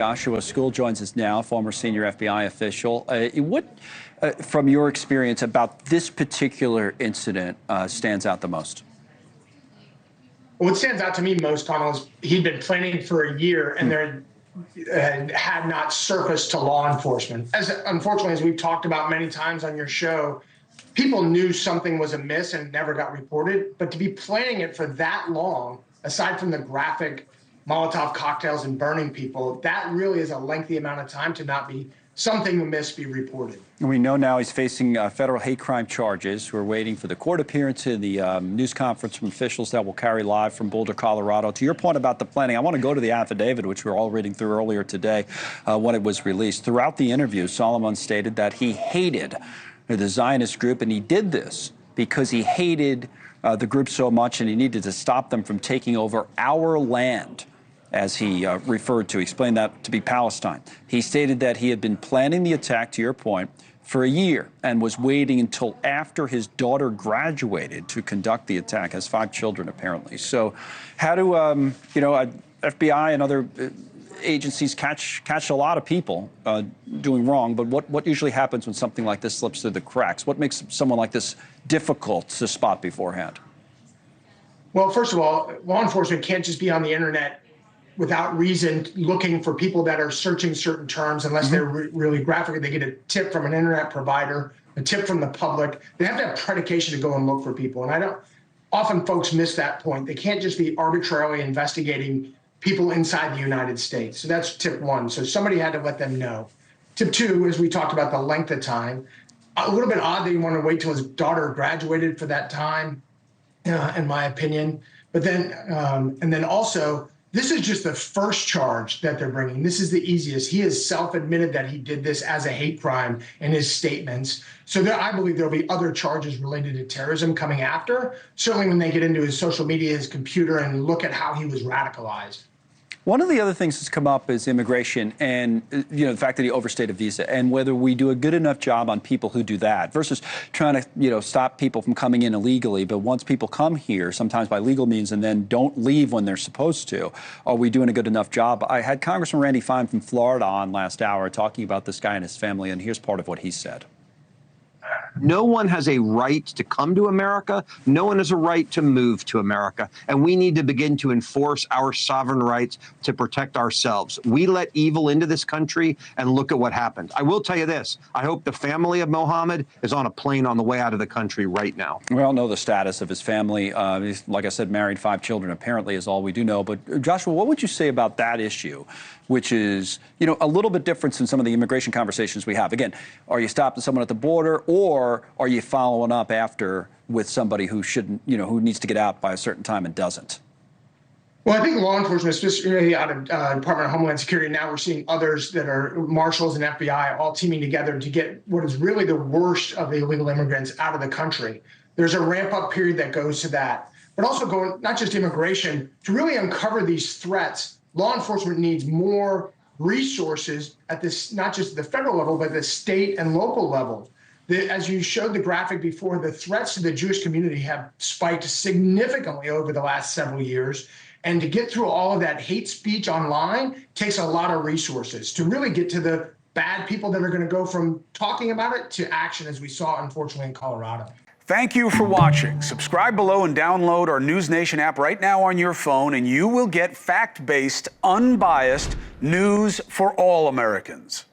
Joshua Skule joins us now, former senior FBI official. From your experience about this particular incident, stands out the most? What stands out to me most, Connell, is he'd been planning for a year and there had not surfaced to law enforcement. Unfortunately, as we've talked about many times on your show, people knew something was amiss and never got reported. But to be planning it for that long, aside from the graphic Molotov cocktails and burning people, that really is a lengthy amount of time to not be something amiss be reported. We know now he's facing federal hate crime charges. We're waiting for the court appearance and the news conference from officials that will carry live from Boulder, Colorado. To your point about the planning, I want to go to the affidavit, which we were all reading through earlier today when it was released. Throughout the interview, Soliman stated that he hated the Zionist group, and he did this because he hated the group so much and he needed to stop them from taking over our land, as he referred to, explained that to be Palestine. He stated that he had been planning the attack, to your point, for a year and was waiting until after his daughter graduated to conduct the attack, has 5 children apparently. So how do, FBI and other agencies catch a lot of people doing wrong, but what usually happens when something like this slips through the cracks? What makes someone like this difficult to spot beforehand? Well, first of all, law enforcement can't just be on the internet without reason looking for people that are searching certain terms unless they're really graphic. They get a tip from an internet provider, a tip from the public. They have to have predication to go and look for people. And often folks miss that point. They can't just be arbitrarily investigating people inside the United States. So that's tip 1. So somebody had to let them know. Tip 2, as we talked about, the length of time. A little bit odd that you want to wait till his daughter graduated for that time, in my opinion. But then, and then also, this is just the first charge that they're bringing. This is the easiest. He has self-admitted that he did this as a hate crime in his statements. So I believe there'll be other charges related to terrorism coming after, certainly when they get into his social media, his computer, and look at how he was radicalized. One of the other things that's come up is immigration and, the fact that he overstayed a visa and whether we do a good enough job on people who do that versus trying to, stop people from coming in illegally. But once people come here, sometimes by legal means, and then don't leave when they're supposed to, are we doing a good enough job? I had Congressman Randy Fine from Florida on last hour talking about this guy and his family, and here's part of what he said. No one has a right to come to America. No one has a right to move to America. And we need to begin to enforce our sovereign rights to protect ourselves. We let evil into this country, and look at what happened. I will tell you this. I hope the family of Mohamed is on a plane on the way out of the country right now. We all know the status of his family. He's, like I said, married, 5 children, apparently, is all we do know. But, Joshua, what would you say about that issue, which is, a little bit different than some of the immigration conversations we have? Again, are you stopping someone at the border, or are you following up after with somebody who shouldn't, who needs to get out by a certain time and doesn't? Well, I think law enforcement, especially out of Department of Homeland Security, now we're seeing others that are marshals and FBI all teaming together to get what is really the worst of the illegal immigrants out of the country. There's a ramp-up period that goes to that, but also going not just immigration, to really uncover these threats. Law enforcement needs more resources at this, not just the federal level, but the state and local level. As you showed the graphic before, the threats to the Jewish community have spiked significantly over the last several years. And to get through all of that hate speech online takes a lot of resources to really get to the bad people that are going to go from talking about it to action, as we saw, unfortunately, in Colorado. Thank you for watching. Subscribe below and download our NewsNation app right now on your phone, and you will get fact-based, unbiased news for all Americans.